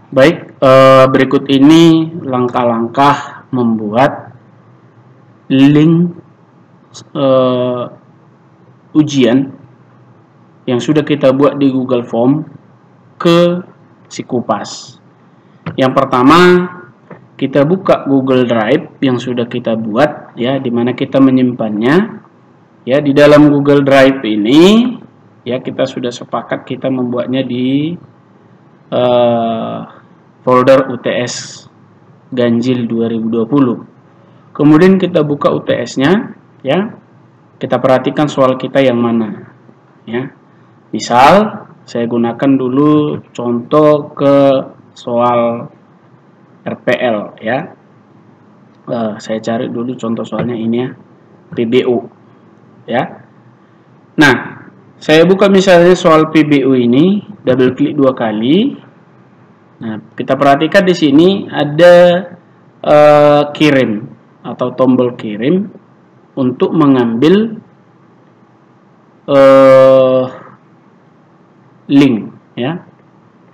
Baik, berikut ini langkah-langkah membuat link ujian yang sudah kita buat di Google Form ke Sikupas. Yang pertama, kita buka Google Drive yang sudah kita buat, ya, di mana kita menyimpannya. Ya, di dalam Google Drive ini, ya, kita sudah sepakat kita membuatnya di folder UTS Ganjil 2020. Kemudian kita buka UTS-nya, ya. Kita perhatikan soal kita yang mana, ya. Misal saya gunakan dulu contoh ke soal RPL, ya. Saya cari dulu contoh soalnya ini, ya, PBO, ya. Nah, saya buka misalnya soal PBO ini, double klik 2 kali. Nah, kita perhatikan di sini ada kirim atau tombol kirim untuk mengambil link, ya.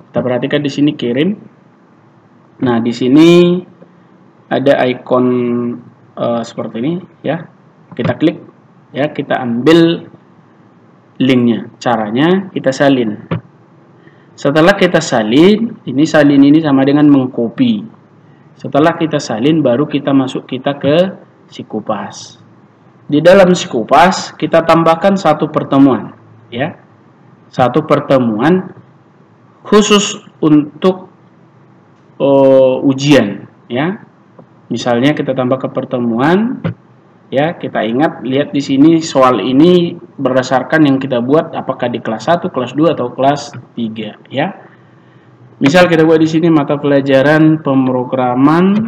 Kita perhatikan di sini kirim. Nah, di sini ada ikon seperti ini, ya. Kita klik, ya, kita ambil linknya. Caranya kita salin. Setelah kita salin ini sama dengan mengcopy. Setelah kita salin, baru kita masuk kita ke Sikupas. Di dalam Sikupas kita tambahkan satu pertemuan, ya, satu pertemuan khusus untuk ujian, ya. Misalnya kita tambah ke pertemuan, ya, kita ingat, lihat di sini soal ini berdasarkan yang kita buat apakah di kelas 1, kelas 2 atau kelas 3, ya. Misal kita buat di sini mata pelajaran pemrograman,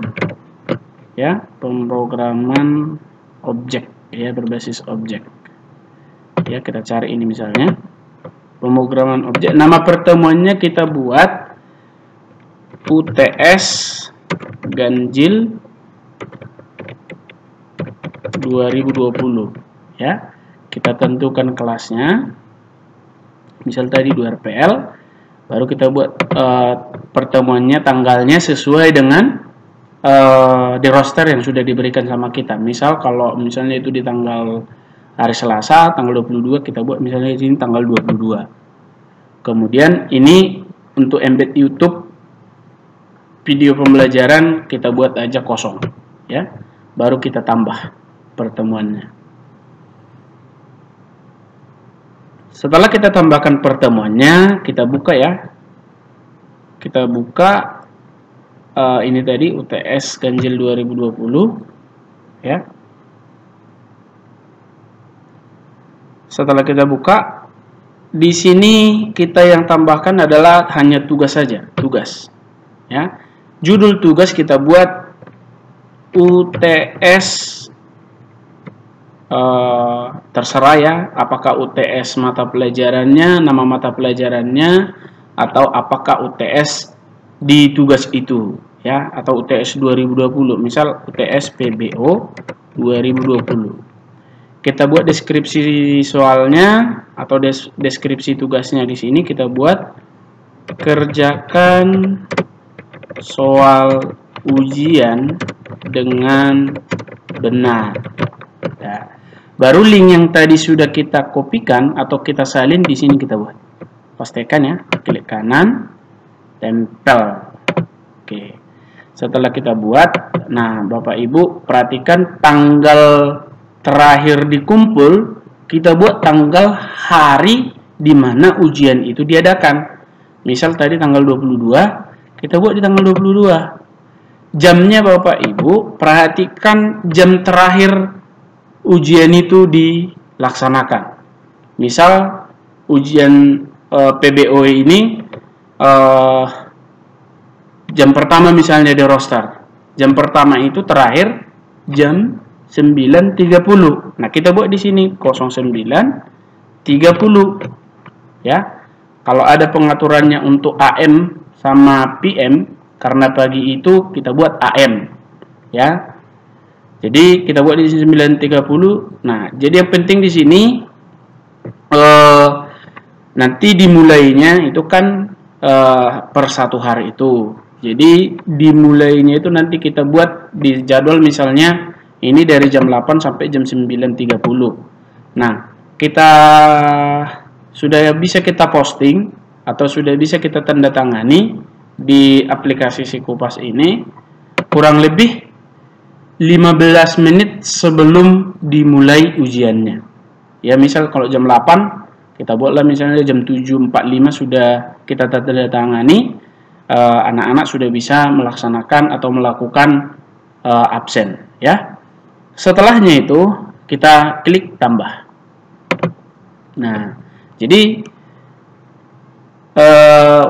ya, pemrograman objek, ya, berbasis objek. Ya, kita cari ini misalnya pemrograman objek. Nama pertemuannya kita buat UTS Ganjil 2020, ya. Kita tentukan kelasnya, misal tadi 2 RPL, baru kita buat pertemuannya, tanggalnya sesuai dengan di roster yang sudah diberikan sama kita. Misal kalau misalnya itu di tanggal hari Selasa, tanggal 22, kita buat misalnya di sini tanggal 22. Kemudian ini untuk embed YouTube video pembelajaran kita buat aja kosong, ya. Baru kita tambah pertemuannya. Setelah kita tambahkan pertemuannya, kita buka, ya. Kita buka ini tadi UTS Ganjil 2020, ya. Setelah kita buka, di sini kita yang tambahkan adalah hanya tugas saja, tugas, ya. Judul tugas kita buat UTS, terserah, ya, apakah UTS mata pelajarannya, nama mata pelajarannya, atau apakah UTS di tugas itu, ya, atau UTS 2020. Misal UTS PBO 2020. Kita buat deskripsi soalnya atau deskripsi tugasnya di sini kita buat kerjakan soal ujian dengan benar. Ya. Baru link yang tadi sudah kita kopikan atau kita salin di sini kita buat. Pastikan, ya, klik kanan, tempel. Oke. Setelah kita buat, nah, Bapak Ibu perhatikan tanggal terakhir dikumpul, kita buat tanggal hari di mana ujian itu diadakan. Misal tadi tanggal 22, kita buat di tanggal 22. Jamnya Bapak Ibu perhatikan jam terakhir ujian itu dilaksanakan. Misal ujian PBO ini jam pertama misalnya di roster. Jam pertama itu terakhir jam 9.30. Nah, kita buat di sini 09.30, ya. Kalau ada pengaturannya untuk AM sama PM, karena pagi itu kita buat AM, ya. Jadi kita buat di sini 9.30. Nah, jadi yang penting di sini nanti dimulainya itu kan per satu hari itu. Jadi dimulainya itu nanti kita buat di jadwal, misalnya ini dari jam 8 sampai jam 9.30. Nah, kita sudah bisa kita posting atau sudah bisa kita tanda tangani di aplikasi Sikupas ini kurang lebih 15 menit sebelum dimulai ujiannya. Ya, misal kalau jam 8 kita buatlah misalnya jam 7.45 sudah kita tanda tangani, anak-anak sudah bisa melaksanakan atau melakukan absen, ya. Setelahnya itu kita klik tambah. Nah, jadi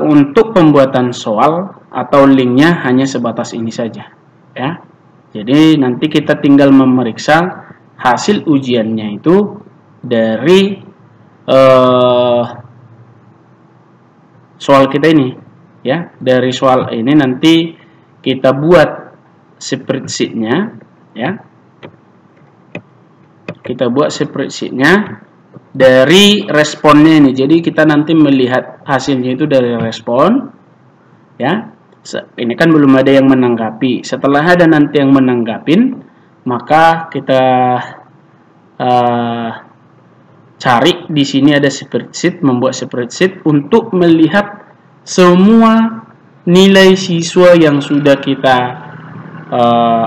untuk pembuatan soal atau linknya hanya sebatas ini saja, ya. Jadi nanti kita tinggal memeriksa hasil ujiannya itu dari soal kita ini, ya. Dari soal ini nanti kita buat spreadsheet-nya, ya. Kita buat spreadsheet-nya dari responnya ini. Jadi kita nanti melihat hasilnya itu dari respon, ya. Ini kan belum ada yang menanggapi. Setelah ada nanti yang menanggapin, maka kita cari di sini ada spreadsheet, membuat spreadsheet untuk melihat semua nilai siswa yang sudah kita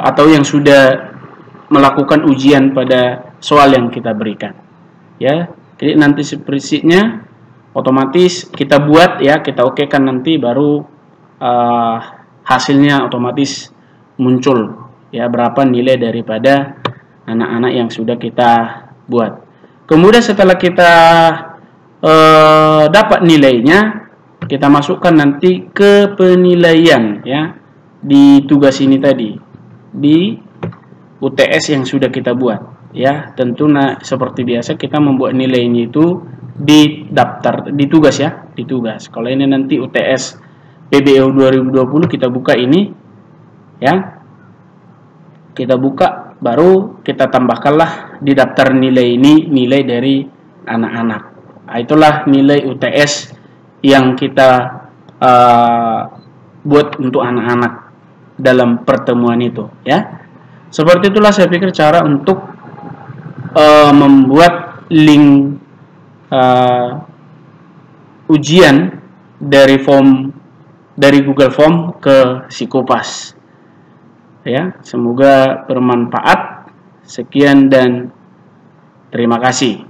atau yang sudah melakukan ujian pada soal yang kita berikan, ya. Jadi nanti spreadsheet-nya otomatis kita buat, ya, kita okekan, nanti baru hasilnya otomatis muncul, ya, berapa nilai daripada anak-anak yang sudah kita buat. Kemudian setelah kita dapat nilainya, kita masukkan nanti ke penilaian, ya, di tugas ini tadi, di UTS yang sudah kita buat, ya. Tentu seperti biasa kita membuat nilainya itu di daftar, di tugas, ya, di tugas. Kalau ini nanti UTS PBEU 2020, kita buka ini, ya. Kita buka, baru kita tambahkanlah di daftar nilai ini nilai dari anak-anak. Nah, itulah nilai UTS yang kita buat untuk anak-anak dalam pertemuan itu, ya. Seperti itulah saya pikir cara untuk membuat link ujian dari Google Form ke Sikupas, ya. Semoga bermanfaat. Sekian dan terima kasih.